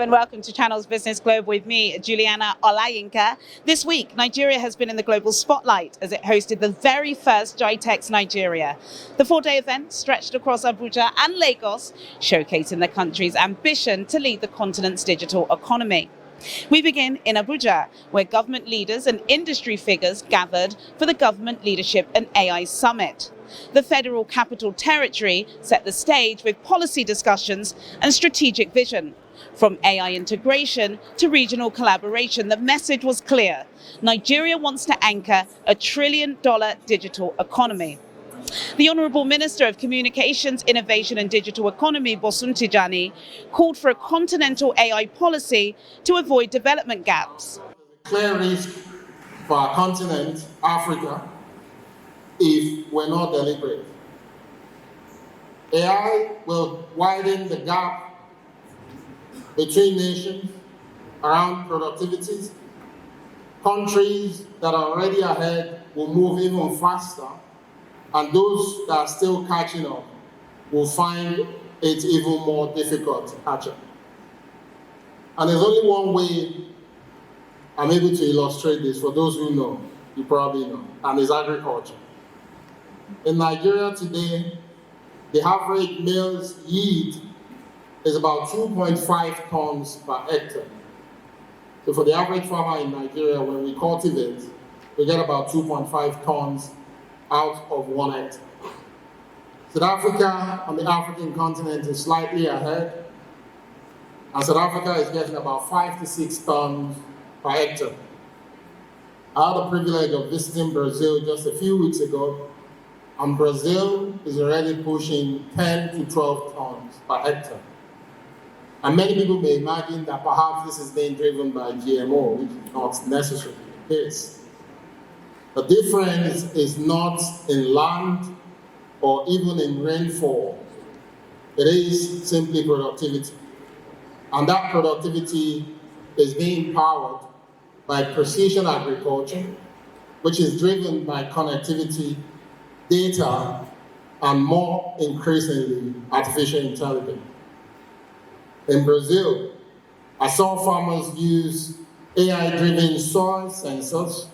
and welcome to Channels Business Globe with me, Juliana Olayinka. This week, Nigeria has been in the global spotlight as it hosted the very first Gitex Nigeria. The 4-day event stretched across Abuja and Lagos, showcasing the country's ambition to lead the continent's digital economy. We begin in Abuja, where government leaders and industry figures gathered for the Government Leadership and AI Summit. The Federal Capital Territory set the stage with policy discussions and strategic vision. From AI integration to regional collaboration, the message was clear. Nigeria wants to anchor a $1 trillion digital economy. The Honourable Minister of Communications, Innovation and Digital Economy, Bosun Tijani, called for a continental AI policy to avoid development gaps. Clear risk for our continent, Africa, if we're not deliberate. AI will widen the gap between nations around productivity. Countries that are already ahead will move even faster, and those that are still catching up will find it even more difficult to catch up. And there's only one way I'm able to illustrate this for those who know, you probably know, and it's agriculture. In Nigeria today, the average maize yield is about 2.5 tons per hectare. So for the average farmer in Nigeria, when we cultivate, we get about 2.5 tons out of 1 hectare. South Africa on the African continent is slightly ahead, and South Africa is getting about 5 to 6 tons per hectare. I had the privilege of visiting Brazil just a few weeks ago, and Brazil is already pushing 10 to 12 tons per hectare. And many people may imagine that perhaps this is being driven by GMO, which is not necessarily the case. The difference is not in land or even in rainfall. It is simply productivity. And that productivity is being powered by precision agriculture, which is driven by connectivity, data, and more increasingly, artificial intelligence. In Brazil, I saw farmers use AI-driven soil sensors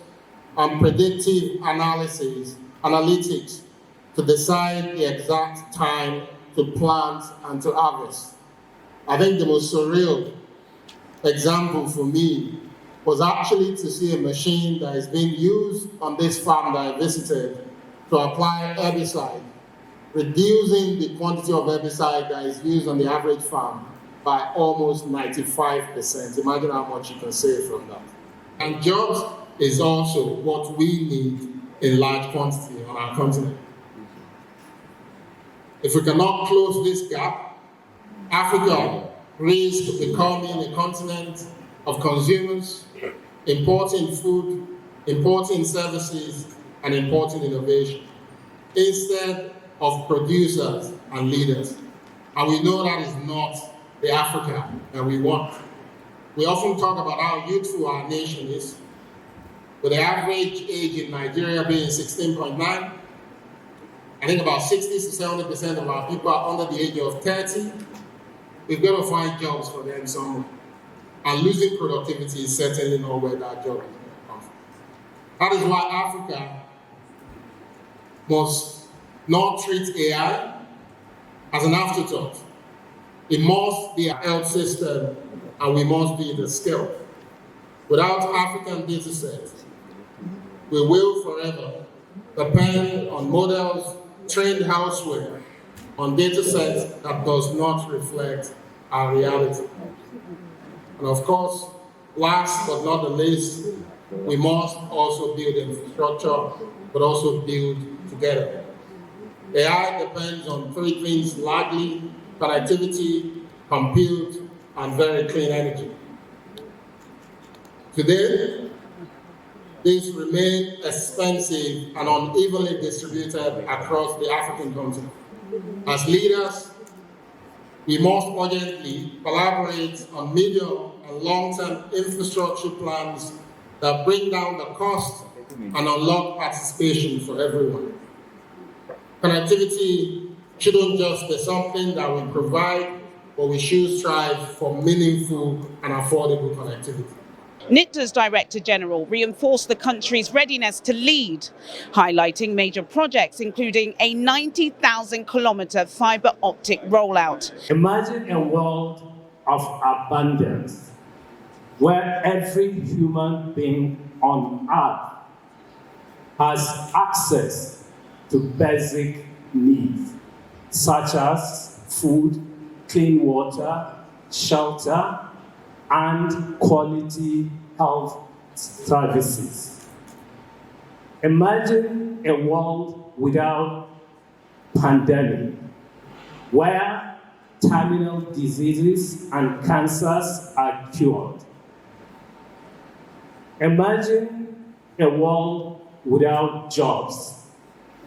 and predictive analytics to decide the exact time to plant and to harvest. I think the most surreal example for me was actually to see a machine that is being used on this farm that I visited to apply herbicide, reducing the quantity of herbicide that is used on the average farm by almost 95%. Imagine how much you can save from that. And jobs is also what we need in large quantity on our continent. If we cannot close this gap, Africa risks becoming a continent of consumers, importing food, importing services, and importing innovation, instead of producers and leaders. And we know that is not the Africa that we want. We often talk about how youthful our nation is, with the average age in Nigeria being 16.9. I think about 60 to 70% of our people are under the age of 30. We've got to find jobs for them somewhere. And losing productivity is certainly not where that job is going to come from. That is why Africa must not treat AI as an afterthought. It must be a health system, and we must be the skill. Without African data sets, we will forever depend on models trained elsewhere, on data sets that does not reflect our reality. And of course, last but not the least, we must also build infrastructure, but also build together. AI depends on 3 things largely: connectivity, compute, and very clean energy. Today, these remain expensive and unevenly distributed across the African continent. As leaders, we must urgently collaborate on medium and long-term infrastructure plans that bring down the cost and unlock participation for everyone. Connectivity shouldn't just be something that we provide, but we should strive for meaningful and affordable connectivity. NITDA's Director General reinforced the country's readiness to lead, highlighting major projects including a 90,000-kilometre fibre optic rollout. Imagine a world of abundance where every human being on earth has access to basic needs such as food, clean water, shelter, and quality health services. Imagine a world without pandemic, where terminal diseases and cancers are cured. Imagine a world without jobs,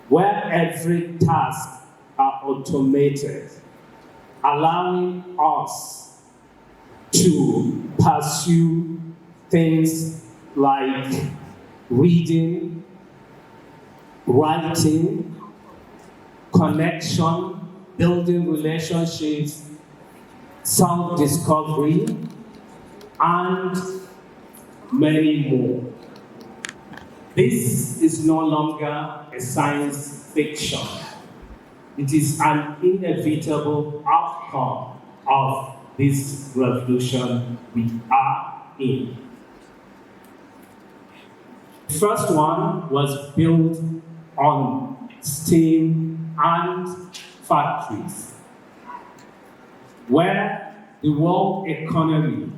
where every task are automated, allowing us to pursue things like reading, writing, connection, building relationships, self-discovery, and many more. This is no longer a science fiction. It is an inevitable outcome of this revolution we are in. The first one was built on steam and factories, where the world economy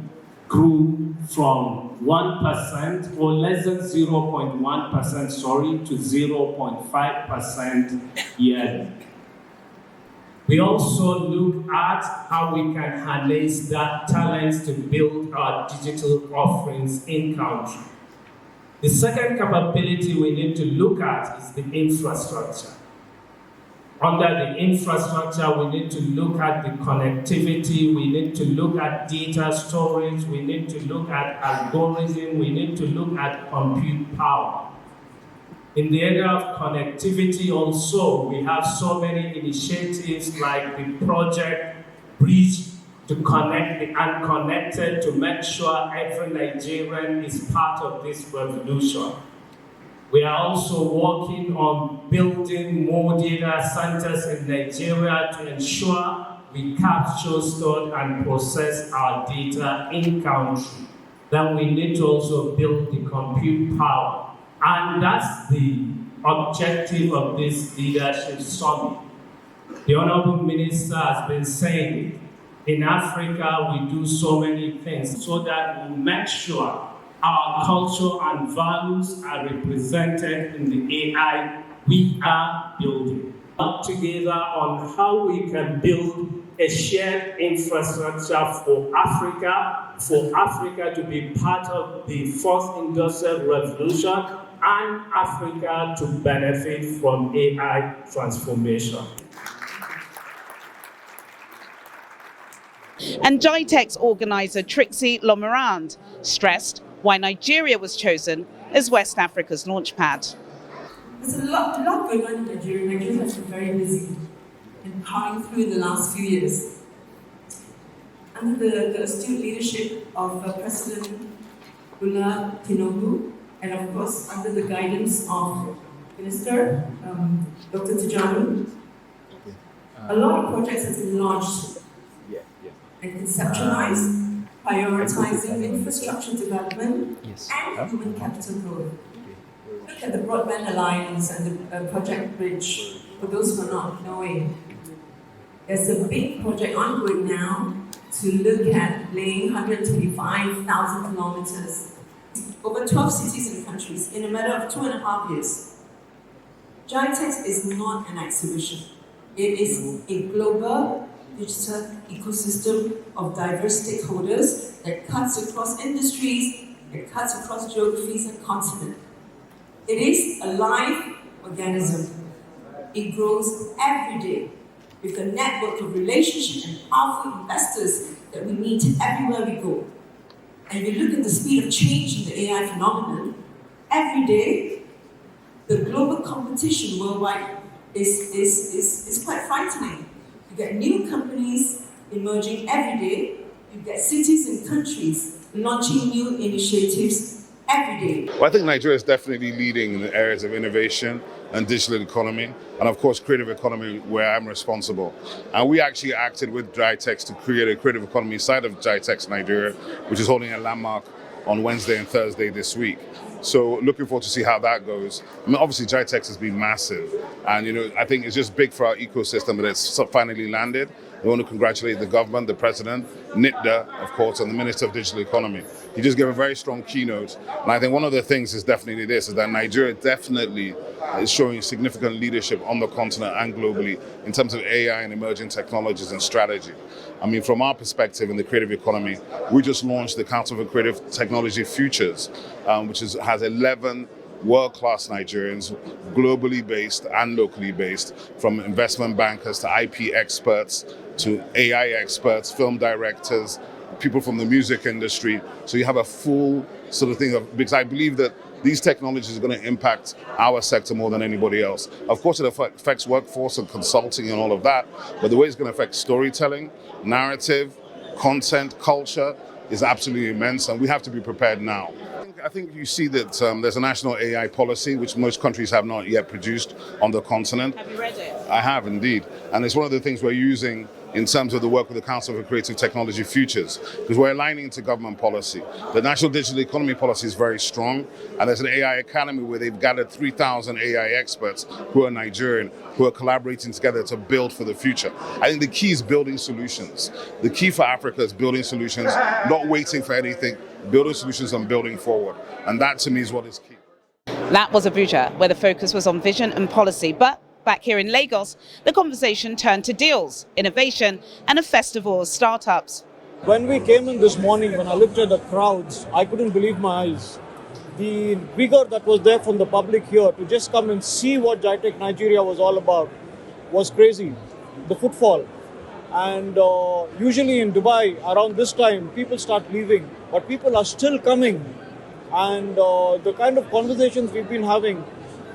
grew from 1% or less than 0.1%, to 0.5% yearly. We also look at how we can harness that talent to build our digital offerings in country. The second capability we need to look at is the infrastructure. Under the infrastructure, we need to look at the connectivity, we need to look at data storage, we need to look at algorithm, we need to look at compute power. In the area of connectivity also, we have so many initiatives like the project Bridge to connect the unconnected, to make sure every Nigerian is part of this revolution. We are also working on building more data centers in Nigeria to ensure we capture, store, and process our data in country. Then we need to also build the compute power. And that's the objective of this leadership summit. The Honorable Minister has been saying, in Africa, we do so many things so that we make sure our culture and values are represented in the AI we are building. Work together on how we can build a shared infrastructure for Africa to be part of the fourth industrial revolution, and Africa to benefit from AI transformation. And Gitex organiser Trixie Lomerand stressed why Nigeria was chosen as West Africa's launchpad. There's a lot going on in Nigeria. Nigeria has been very busy and powering through in the last few years. Under the astute leadership of President Bola Tinubu, and of course under the guidance of Minister Dr. Tijani, a lot of projects have been launched and conceptualized, prioritizing infrastructure development and human capital growth. Look at the Broadband Alliance and the Project Bridge. For those who are not knowing, there's a big project ongoing now to look at laying 125,000 kilometers over 12 cities and countries in a matter of 2.5 years. Gitex is not an exhibition. It is a global digital ecosystem of diverse stakeholders that cuts across industries, that cuts across geographies and continents. It is a live organism. It grows every day with a network of relationships and powerful investors that we meet everywhere we go. And if you look at the speed of change in the AI phenomenon, every day, the global competition worldwide is quite frightening. You get new companies emerging every day. You get cities and countries launching new initiatives every day. Well, I think Nigeria is definitely leading in the areas of innovation and digital economy, and of course creative economy, where I'm responsible. And we actually acted with Gitex to create a creative economy side of Gitex Nigeria, which is holding a landmark on Wednesday and Thursday this week. So looking forward to see how that goes. I mean, obviously Gitex has been massive, and I think it's just big for our ecosystem that it's finally landed. We want to congratulate the government, the president, NITDA, of course, and the Minister of Digital Economy. He just gave a very strong keynote. And I think one of the things is definitely this, is that Nigeria definitely is showing significant leadership on the continent and globally in terms of AI and emerging technologies and strategy. I mean, from our perspective in the creative economy, we just launched the Council for Creative Technology Futures, which has 11 world-class Nigerians, globally based and locally based, from investment bankers to IP experts to AI experts, film directors, people from the music industry. So you have a full sort of thing because I believe that these technologies are going to impact our sector more than anybody else. Of course, it affects workforce and consulting and all of that, but the way it's going to affect storytelling, narrative, content, culture is absolutely immense, and we have to be prepared now. I think you see that there's a national AI policy, which most countries have not yet produced on the continent. Have you read it? I have indeed. And it's one of the things we're using in terms of the work with the Council for Creative Technology Futures, because we're aligning to government policy. The National Digital Economy Policy is very strong, and there's an AI Academy where they've gathered 3,000 AI experts who are Nigerian, who are collaborating together to build for the future. I think the key is building solutions. The key for Africa is building solutions, not waiting for anything, building solutions and building forward. And that to me is what is key. That was Abuja, where the focus was on vision and policy. But back here in Lagos, the conversation turned to deals, innovation, and a festival of startups. When we came in this morning, when I looked at the crowds, I couldn't believe my eyes. The vigor that was there from the public here to just come and see what Gitex Nigeria was all about was crazy. The footfall. And usually in Dubai, around this time, people start leaving, but people are still coming. And the kind of conversations we've been having,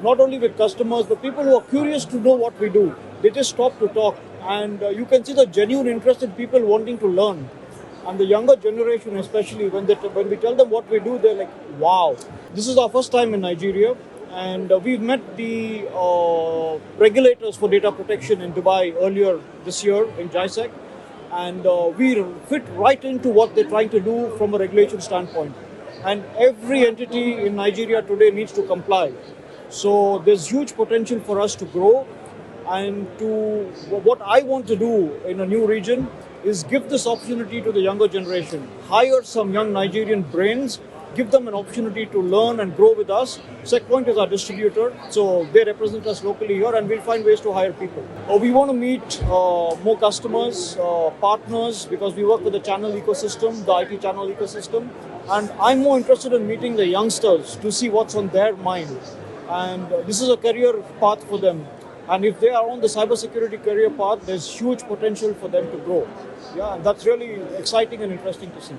not only with customers, but people who are curious to know what we do, they just stop to talk. And you can see the genuine interest in people wanting to learn. And the younger generation especially, when we tell them what we do, they're like, wow. This is our first time in Nigeria. And we've met the regulators for data protection in Dubai earlier this year in GISEC. And we fit right into what they're trying to do from a regulation standpoint. And every entity in Nigeria today needs to comply. So there's huge potential for us to grow. And what I want to do in a new region is give this opportunity to the younger generation. Hire some young Nigerian brains, give them an opportunity to learn and grow with us. SecPoint is our distributor, so they represent us locally here, and we'll find ways to hire people. We want to meet more customers, partners, because we work with the channel ecosystem, the IT channel ecosystem. And I'm more interested in meeting the youngsters to see what's on their mind. And this is a career path for them. And if they are on the cybersecurity career path, there's huge potential for them to grow. Yeah, and that's really exciting and interesting to see.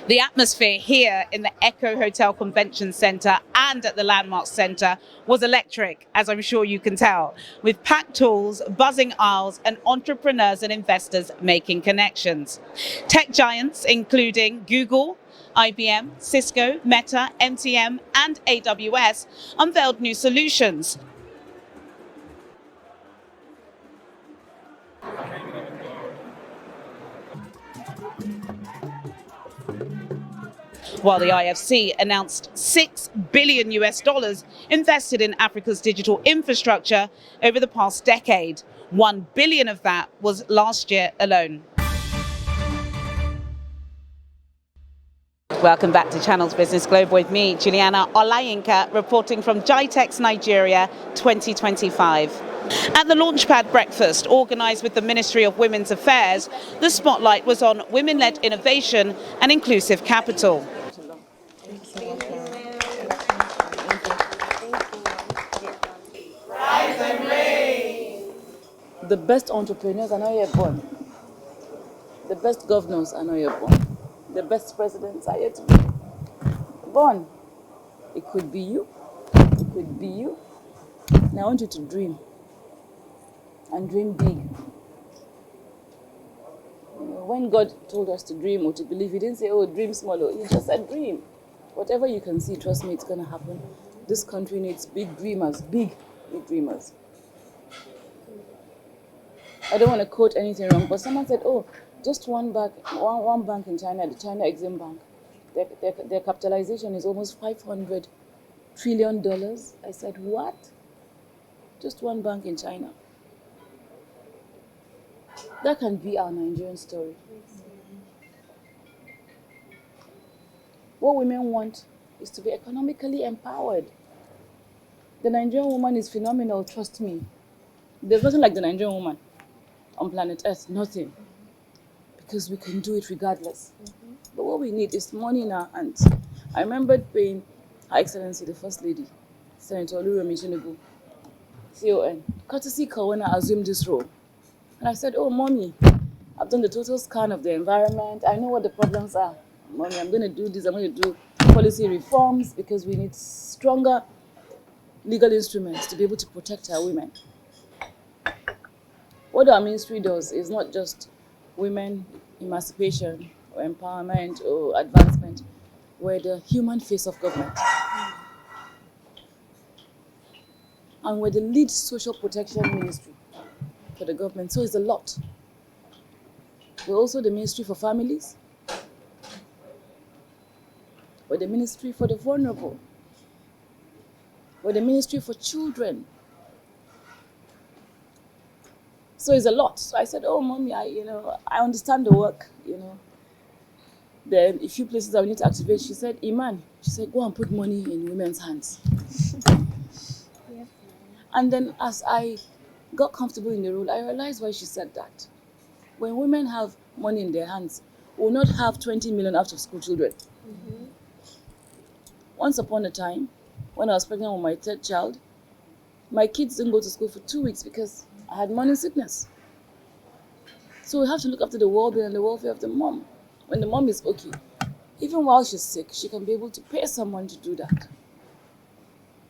The atmosphere here in the Echo Hotel Convention Centre and at the Landmark Centre was electric, as I'm sure you can tell, with packed halls, buzzing aisles, and entrepreneurs and investors making connections. Tech giants, including Google, IBM, Cisco, Meta, MTM, and AWS, unveiled new solutions. While the IFC announced $6 billion invested in Africa's digital infrastructure over the past decade. $1 billion of that was last year alone. Welcome back to Channels Business Globe with me, Juliana Olayinka, reporting from Gitex Nigeria 2025. At the launchpad breakfast organised with the Ministry of Women's Affairs, the spotlight was on women-led innovation and inclusive capital. The best entrepreneurs are not yet born. The best governors are not yet born. The best presidents are yet to be born. It could be you. It could be you. Now I want you to dream. And dream big. when God told us to dream or to believe, He didn't say, oh, dream small. He just said, dream. Whatever you can see, trust me, it's going to happen. This country needs big dreamers, big dreamers. I don't want to quote anything wrong, but someone said, oh, just one bank in China, the China Exim Bank, their capitalization is almost $500 trillion. I said, what? Just one bank in China. That can be our Nigerian story. What women want is to be economically empowered. The Nigerian woman is phenomenal, trust me. There's nothing like the Nigerian woman on planet Earth, nothing. Because we can do it regardless. But what we need is money in our hands. I remember paying Her Excellency, the First Lady, Senator Oluremi Tinubu, CON, courtesy call when I assumed this role. And I said, oh, Mommy, I've done the total scan of the environment. I know what the problems are. Mommy, I'm going to do this. I'm going to do policy reforms because we need stronger legal instruments to be able to protect our women. What our ministry does is not just women emancipation or empowerment or advancement. We're the human face of government. And we're the lead social protection ministry for the government. So it's a lot. We're also the ministry for families. We're the ministry for the vulnerable. We're the ministry for children. So it's a lot. So I said, oh, Mommy, I understand the work, There are a few places I need to activate. She said, Iman, she said, go and put money in women's hands. Yes. And then as I got comfortable in the role, I realized why she said that. When women have money in their hands, we will not have 20 million out of school children. Mm-hmm. Once upon a time, when I was pregnant with my third child, my kids didn't go to school for 2 weeks because I had morning sickness. So we have to look after the well-being and the welfare of the mom. When the mom is okay, even while she's sick, she can be able to pay someone to do that.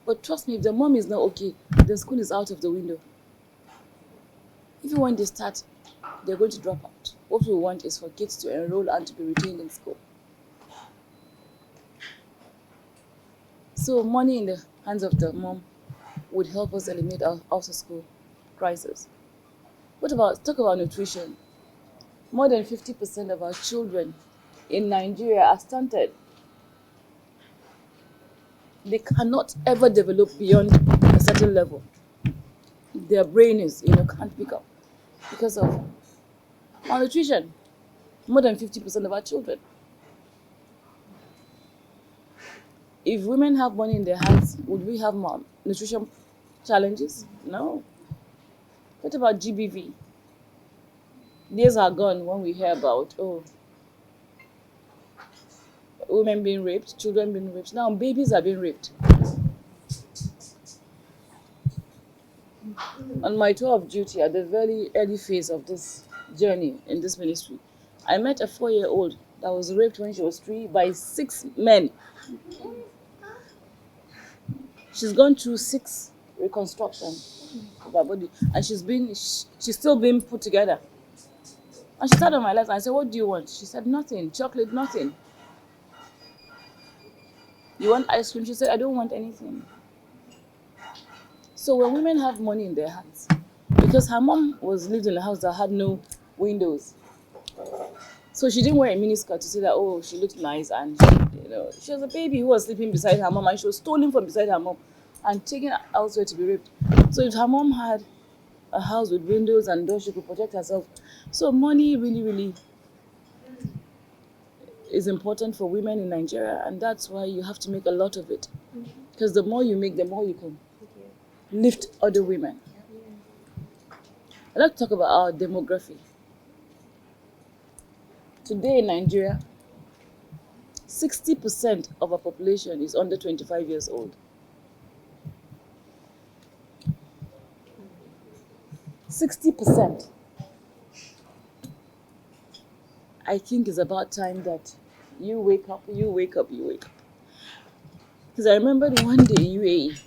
But trust me, if the mom is not okay, the school is out of the window. Even when they start, they're going to drop out. What we want is for kids to enroll and to be retained in school. So money in the hands of the mom would help us eliminate our out-of-school crisis. Talk about nutrition. More than 50% of our children in Nigeria are stunted. They cannot ever develop beyond a certain level. Their brain can't pick up because of malnutrition. More than 50% of our children. If women have money in their hands, would we have malnutrition challenges? No. What about GBV? Days are gone when we hear about, women being raped, children being raped. Now babies are being raped. On my tour of duty at the very early phase of this journey in this ministry, I met a 4-year-old that was raped when she was 3 by 6 men. She's gone through 6 reconstructions of her body, and she's still being put together. And she sat on my lap and I said, what do you want? She said, nothing, chocolate, nothing. You want ice cream? She said, I don't want anything. So when women have money in their hands, because her mom lived in a house that had no windows. So she didn't wear a miniskirt to say that, she looked nice, and she was a baby who was sleeping beside her mom, and she was stolen from beside her mom and taken elsewhere to be raped. So if her mom had a house with windows and doors, she could protect herself. So money really, really is important for women in Nigeria, and that's why you have to make a lot of it. Because the more you make, the more you can lift other women. I'd like to talk about our demography. Today in Nigeria, 60% of our population is under 25 years old. 60%. I think it's about time that you wake up. Because I remember one day in UAE,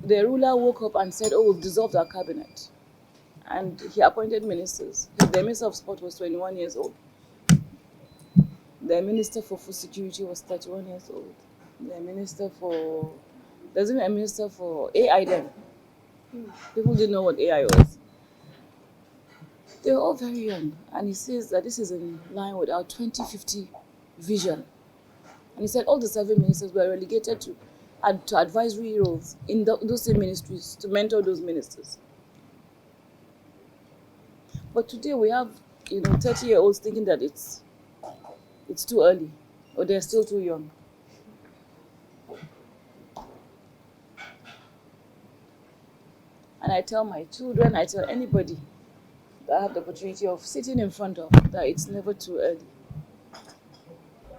the ruler woke up and said, we've dissolved our cabinet. And he appointed ministers. The Minister of Sport was 21 years old. The Minister for Food Security was 31 years old. The Minister for... There's even a Minister for AI then. People didn't know what AI was. They were all very young. And he says that this is in line with our 2050 vision. And he said all the 7 ministers were relegated to advisory roles in those same ministries to mentor those ministers. But today we have, 30-year-olds thinking that it's too early or they're still too young. And I tell my children, I tell anybody that I have the opportunity of sitting in front of, that it's never too early.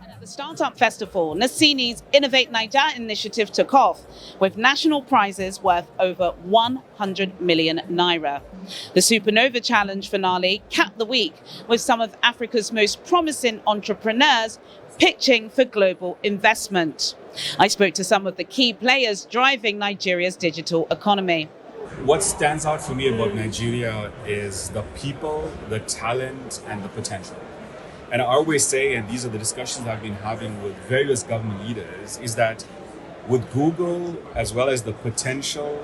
At the Startup Festival, Nassini's Innovate Nigeria initiative took off with national prizes worth over 100 million naira. The Supernova Challenge finale capped the week with some of Africa's most promising entrepreneurs pitching for global investment. I spoke to some of the key players driving Nigeria's digital economy. What stands out for me about Nigeria is the people, the talent, and the potential. And I always say, and these are the discussions I've been having with various government leaders, is that with Google, as well as the potential,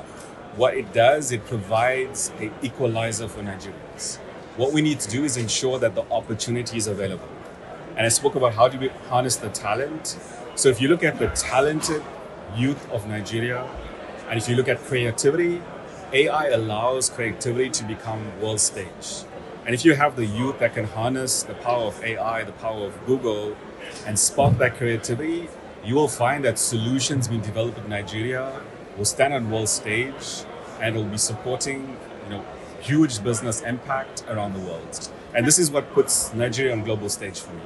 what it does, it provides an equalizer for Nigerians. What we need to do is ensure that the opportunity is available. And I spoke about how do we harness the talent. So if you look at the talented youth of Nigeria, and if you look at creativity, AI allows creativity to become world stage. And if you have the youth that can harness the power of AI, the power of Google, and spark that creativity, you will find that solutions being developed in Nigeria will stand on world stage and will be supporting, huge business impact around the world. And this is what puts Nigeria on global stage for me.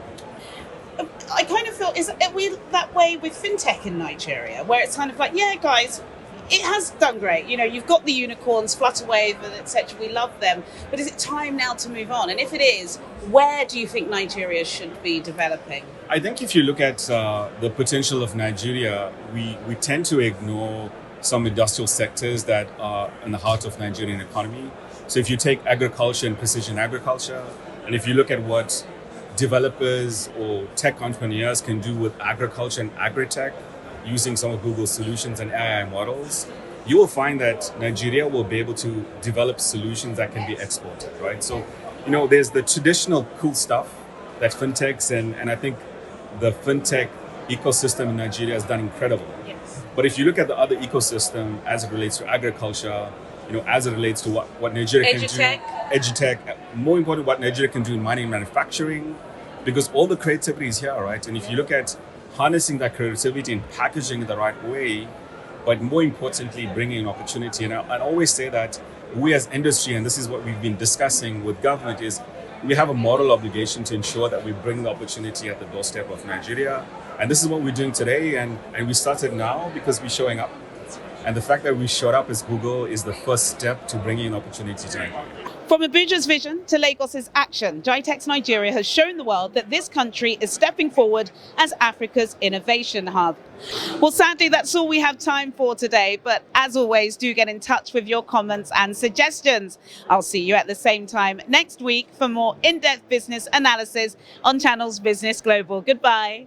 I kind of feel, are we that way with fintech in Nigeria, where it's kind of like, yeah, guys, it has done great. You've got the unicorns, Flutterwave, etc. We love them. But is it time now to move on? And if it is, where do you think Nigeria should be developing? I think if you look at the potential of Nigeria, we tend to ignore some industrial sectors that are in the heart of Nigerian economy. So if you take agriculture and precision agriculture, and if you look at what developers or tech entrepreneurs can do with agriculture and agri-tech, using some of Google's solutions and AI models, you will find that Nigeria will be able to develop solutions that can be exported, right? So, there's the traditional cool stuff that fintechs and I think the fintech ecosystem in Nigeria has done incredible. Yes. But if you look at the other ecosystem as it relates to agriculture, as it relates to what Nigeria can do, edutech, more important, what Nigeria can do in mining and manufacturing, because all the creativity is here, right? And if you look at harnessing that creativity and packaging it the right way, but more importantly, bringing an opportunity. And I always say that we as industry, and this is what we've been discussing with government, is we have a moral obligation to ensure that we bring the opportunity at the doorstep of Nigeria. And this is what we're doing today. And we started now because we're showing up. And the fact that we showed up as Google is the first step to bringing an opportunity to Nigeria. From Abuja's vision to Lagos's action, Gitex Nigeria has shown the world that this country is stepping forward as Africa's innovation hub. Well, sadly, that's all we have time for today. But as always, do get in touch with your comments and suggestions. I'll see you at the same time next week for more in-depth business analysis on Channels Business Global. Goodbye.